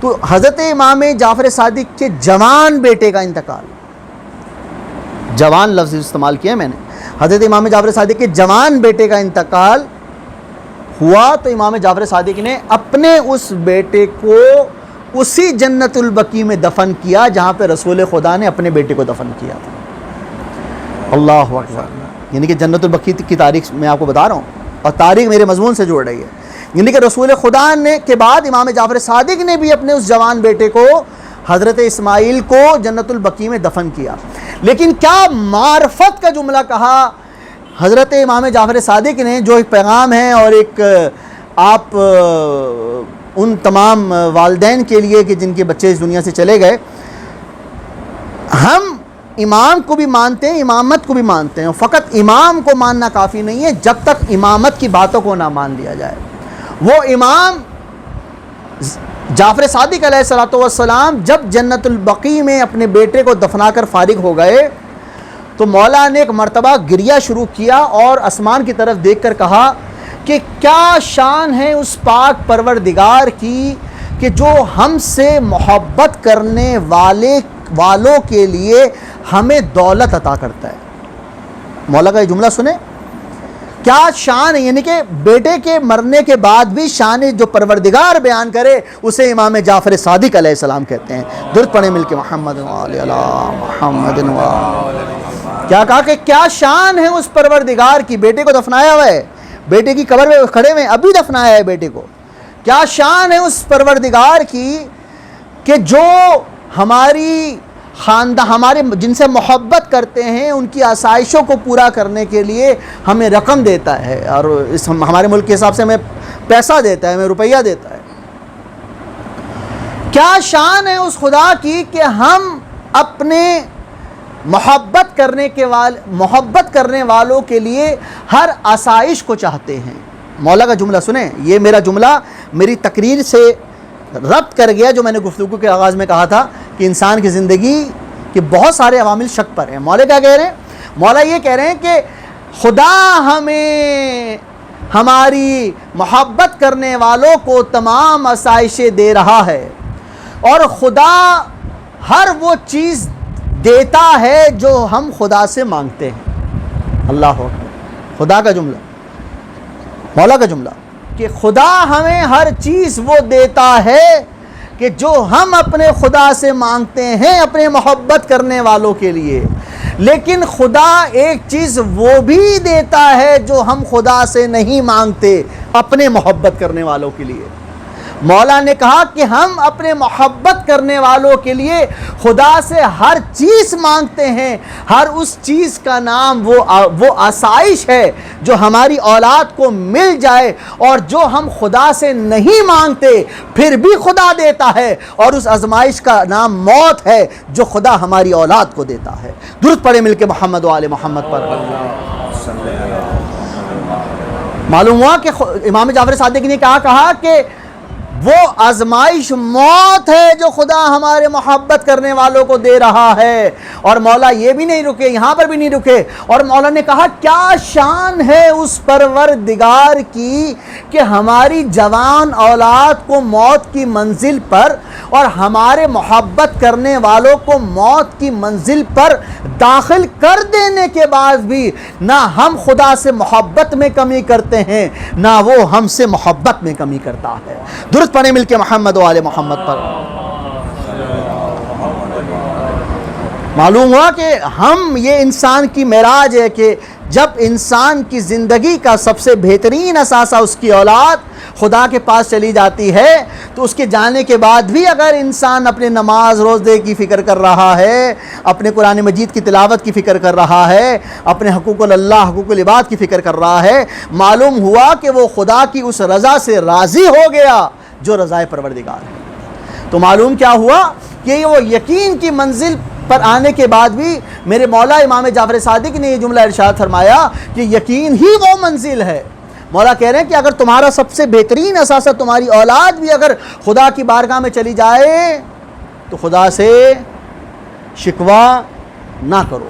تو حضرت امام جعفر صادق کے جوان بیٹے کا انتقال، جوان لفظ استعمال کیا میں نے، حضرت امام جعفر صادق کے جوان بیٹے کا انتقال ہوا تو امام جعفر صادق نے اپنے اس بیٹے کو اسی جنت البقیع میں دفن کیا جہاں پہ رسول خدا نے اپنے بیٹے کو دفن کیا تھا۔ اللہ اکبر، یعنی کہ جنت البقیع کی تاریخ میں آپ کو بتا رہا ہوں، اور تاریخ میرے مضمون سے جوڑ رہی ہے، یعنی کہ رسول خدا نے کے بعد امام جعفر صادق نے بھی اپنے اس جوان بیٹے کو حضرت اسماعیل کو جنت البقیع میں دفن کیا۔ لیکن کیا معرفت کا جملہ کہا حضرت امام جعفر صادق نے، جو ایک پیغام ہے اور ایک آپ ان تمام والدین کے لیے کہ جن کے بچے اس دنیا سے چلے گئے، ہم امام کو بھی مانتے ہیں، امامت کو بھی مانتے ہیں، فقط امام کو ماننا کافی نہیں ہے جب تک امامت کی باتوں کو نہ مان لیا جائے۔ وہ امام جعفر صادق علیہ الصلوۃ والسلام جب جنت البقیع میں اپنے بیٹے کو دفنا کر فارغ ہو گئے تو مولا نے ایک مرتبہ گریہ شروع کیا اور آسمان کی طرف دیکھ کر کہا کہ کیا شان ہے اس پاک پروردگار کی کہ جو ہم سے محبت کرنے والوں کے لیے ہمیں دولت عطا کرتا ہے۔ مولا کا یہ جملہ سنیں، کیا شان ہے، یعنی کہ بیٹے کے مرنے کے بعد بھی شان جو پروردگار بیان کرے اسے امام جعفر صادق علیہ السلام کہتے ہیں۔ درود پڑھیں مل کے محمد محمد۔ کیا کہا کہ کیا شان ہے اس پروردگار کی، بیٹے کو دفنایا ہوا ہے، بیٹے کی قبر میں کھڑے ہوئے، ابھی دفنایا ہے بیٹے کو، کیا شان ہے اس پروردگار کی کہ جو ہماری خاندان، ہمارے جن سے محبت کرتے ہیں ان کی آسائشوں کو پورا کرنے کے لیے ہمیں رقم دیتا ہے، اور ہمارے ملک کے حساب سے ہمیں پیسہ دیتا ہے، ہمیں روپیہ دیتا ہے۔ کیا شان ہے اس خدا کی کہ ہم اپنے محبت کرنے والوں کے لیے ہر آسائش کو چاہتے ہیں۔ مولا کا جملہ سنیں، یہ میرا جملہ میری تقریر سے ربط کر گیا جو میں نے گفتگو کے آغاز میں کہا تھا کہ انسان کی زندگی کے بہت سارے عوامل شک پر ہیں۔ مولا کیا کہہ رہے ہیں؟ مولا یہ کہہ رہے ہیں کہ خدا ہمیں ہماری محبت کرنے والوں کو تمام آسائشیں دے رہا ہے، اور خدا ہر وہ چیز دیتا ہے جو ہم خدا سے مانگتے ہیں۔ اللہ اکبر، خدا کا جملہ، مولا کا جملہ کہ خدا ہمیں ہر چیز وہ دیتا ہے کہ جو ہم اپنے خدا سے مانگتے ہیں اپنے محبت کرنے والوں کے لیے، لیکن خدا ایک چیز وہ بھی دیتا ہے جو ہم خدا سے نہیں مانگتے اپنے محبت کرنے والوں کے لیے۔ مولا نے کہا کہ ہم اپنے محبت کرنے والوں کے لیے خدا سے ہر چیز مانگتے ہیں، ہر اس چیز کا نام وہ آسائش ہے جو ہماری اولاد کو مل جائے، اور جو ہم خدا سے نہیں مانگتے پھر بھی خدا دیتا ہے، اور اس آزمائش کا نام موت ہے جو خدا ہماری اولاد کو دیتا ہے۔ درود پڑھیں مل کے محمد و آل محمد پر۔ معلوم ہوا کہ امام جعفر صادق نے کہا کہ وہ آزمائش موت ہے جو خدا ہمارے محبت کرنے والوں کو دے رہا ہے۔ اور مولا یہ بھی نہیں رکے، یہاں پر بھی نہیں رکے، اور مولا نے کہا کیا شان ہے اس پروردگار کی کہ ہماری جوان اولاد کو موت کی منزل پر اور ہمارے محبت کرنے والوں کو موت کی منزل پر داخل کر دینے کے بعد بھی نہ ہم خدا سے محبت میں کمی کرتے ہیں نہ وہ ہم سے محبت میں کمی کرتا ہے۔ درست پڑھیں مل کے محمد و آل محمد پر۔ معلوم ہوا کہ ہم یہ انسان کی معراج ہے کہ جب انسان کی زندگی کا سب سے بہترین اثاثہ اس کی اولاد خدا کے پاس چلی جاتی ہے تو اس کے جانے کے بعد بھی اگر انسان اپنے نماز روزے کی فکر کر رہا ہے، اپنے قرآن مجید کی تلاوت کی فکر کر رہا ہے، اپنے حقوق اللہ حقوق العباد کی فکر کر رہا ہے، معلوم ہوا کہ وہ خدا کی اس رضا سے راضی ہو گیا جو رضائے پروردگار ہے۔ تو معلوم کیا ہوا کہ وہ یقین کی منزل پر آنے کے بعد بھی میرے مولا امام جعفر صادق نے یہ جملہ ارشاد فرمایا کہ یقین ہی وہ منزل ہے۔ مولا کہہ رہے ہیں کہ اگر تمہارا سب سے بہترین اثاثہ تمہاری اولاد بھی اگر خدا کی بارگاہ میں چلی جائے تو خدا سے شکوہ نہ کرو۔